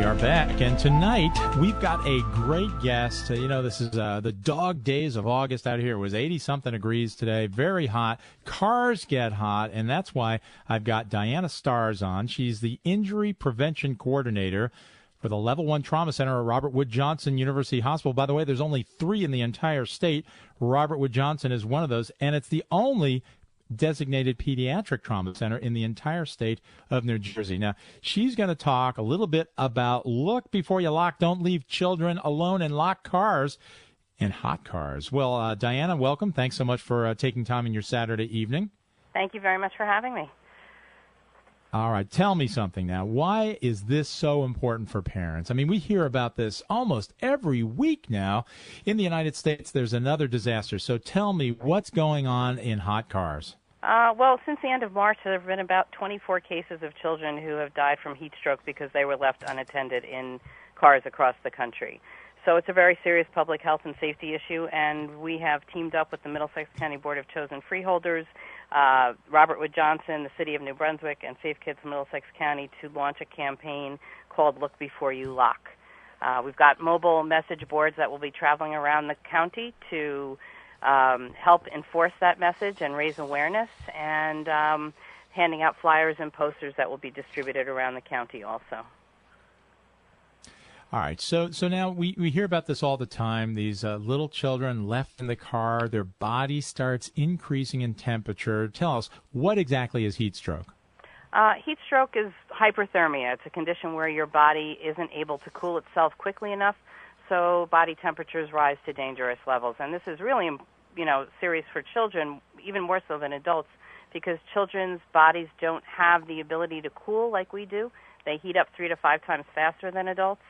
We are back, and tonight we've got a great guest. This is the dog days of August out here. It was 80-something degrees today, very hot. Cars get hot, and that's why I've got Diana Starace on. She's the Injury Prevention Coordinator for the Level 1 Trauma Center at Robert Wood Johnson University Hospital. By the way, there's only 3 in the entire state. Robert Wood Johnson is one of those, and it's the only designated pediatric trauma center in the entire state of New Jersey. Now, she's going to talk a little bit about look before you lock. Don't leave children alone in locked cars and hot cars. Well, Diana, welcome. Thanks so much for taking time in your Saturday evening. Thank you very much for having me. All right. Tell me something now. Why is this so important for parents? I mean, we hear about this almost every week now. In the United States, there's another disaster. So tell me, what's going on in hot cars? Well, since the end of March, there have been about 24 cases of children who have died from heat stroke because they were left unattended in cars across the country. So it's a very serious public health and safety issue, and we have teamed up with the Middlesex County Board of Chosen Freeholders, Robert Wood Johnson, the City of New Brunswick, and Safe Kids Middlesex County to launch a campaign called Look Before You Lock. We've got mobile message boards that will be traveling around the county to help enforce that message and raise awareness, and handing out flyers and posters that will be distributed around the county also. All right, so now we hear about this all the time. These little children left in the car, their body starts increasing in temperature. Tell us, what exactly is heat stroke? Heat stroke is hyperthermia. It's a condition where your body isn't able to cool itself quickly enough, so body temperatures rise to dangerous levels. And this is really, serious for children, even more so than adults, because children's bodies don't have the ability to cool like we do. They heat up 3 to 5 times faster than adults.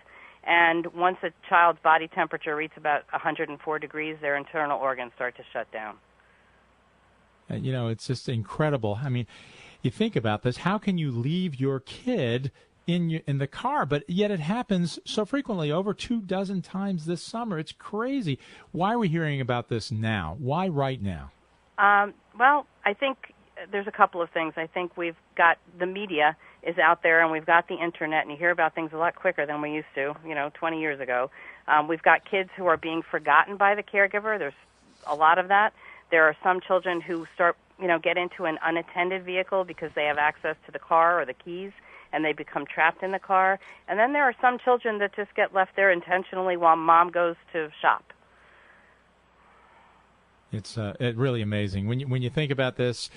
And once a child's body temperature reaches about 104 degrees, their internal organs start to shut down. It's just incredible. I mean, you think about this. How can you leave your kid in the car? But yet it happens so frequently, over 24 times this summer. It's crazy. Why are we hearing about this now? Why right now? Well, I think there's a couple of things. I think we've got the media is out there, and we've got the internet, and you hear about things a lot quicker than we used to, 20 years ago. We've got kids who are being forgotten by the caregiver. There's a lot of that. There are some children who start, get into an unattended vehicle because they have access to the car or the keys, and they become trapped in the car. And then there are some children that just get left there intentionally while mom goes to shop. It's really amazing. When you think about this,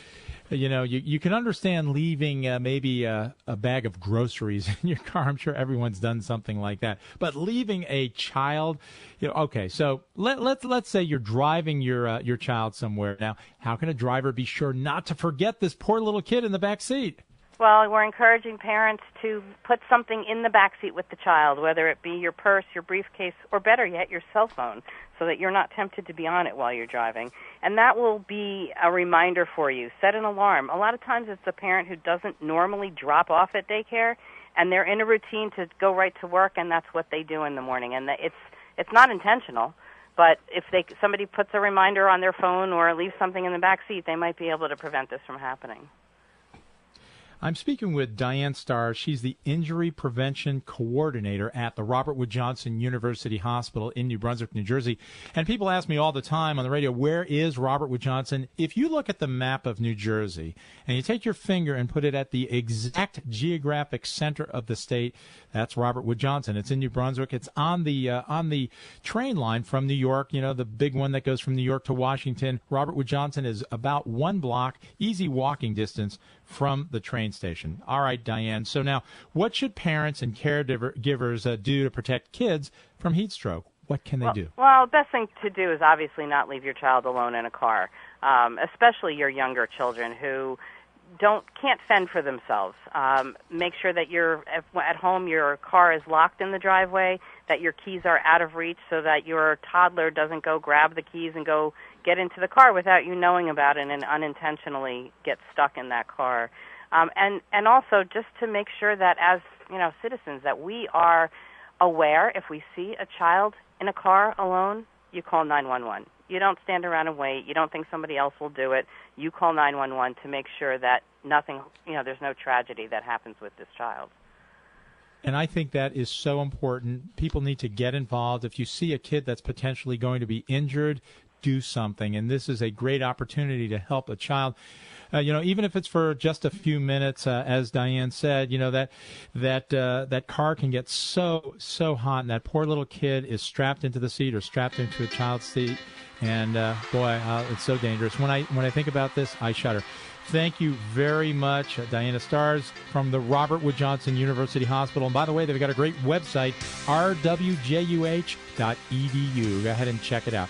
you can understand leaving maybe a bag of groceries in your car. I'm sure everyone's done something like that. But leaving a child, okay, so let's say you're driving your child somewhere. Now, how can a driver be sure not to forget this poor little kid in the back seat? Well, we're encouraging parents to put something in the back seat with the child, whether it be your purse, your briefcase, or better yet, your cell phone, so that you're not tempted to be on it while you're driving. And that will be a reminder for you. Set an alarm. A lot of times it's a parent who doesn't normally drop off at daycare, and they're in a routine to go right to work, and that's what they do in the morning. And it's not intentional, but if somebody puts a reminder on their phone or leaves something in the back seat, they might be able to prevent this from happening. I'm speaking with Diane Starace. She's the Injury Prevention Coordinator at the Robert Wood Johnson University Hospital in New Brunswick, New Jersey. And people ask me all the time on the radio, where is Robert Wood Johnson? If you look at the map of New Jersey and you take your finger and put it at the exact geographic center of the state, that's Robert Wood Johnson. It's in New Brunswick. It's on the train line from New York, the big one that goes from New York to Washington. Robert Wood Johnson is about 1 block, easy walking distance from the train station. All right, Diane. So now, what should parents and caregivers do to protect kids from heat stroke? What can they do? Well, the best thing to do is obviously not leave your child alone in a car, especially your younger children who can't fend for themselves. Make sure that at home your car is locked in the driveway, that your keys are out of reach so that your toddler doesn't go grab the keys and go get into the car without you knowing about it and unintentionally get stuck in that car. And also just to make sure that as citizens that we are aware if we see a child in a car alone, you call 911. You don't stand around and wait. You don't think somebody else will do it. You call 911 to make sure that nothing, there's no tragedy that happens with this child. And I think that is so important. People need to get involved. If you see a kid that's potentially going to be injured, do something. And this is a great opportunity to help a child. Even if it's for just a few minutes, as Diane said, that car can get so hot, and that poor little kid is strapped into the seat or strapped into a child's seat, and it's so dangerous. When I think about this, I shudder. Thank you very much, Diana Starace from the Robert Wood Johnson University Hospital. And by the way, they've got a great website, rwjuh.edu. Go ahead and check it out.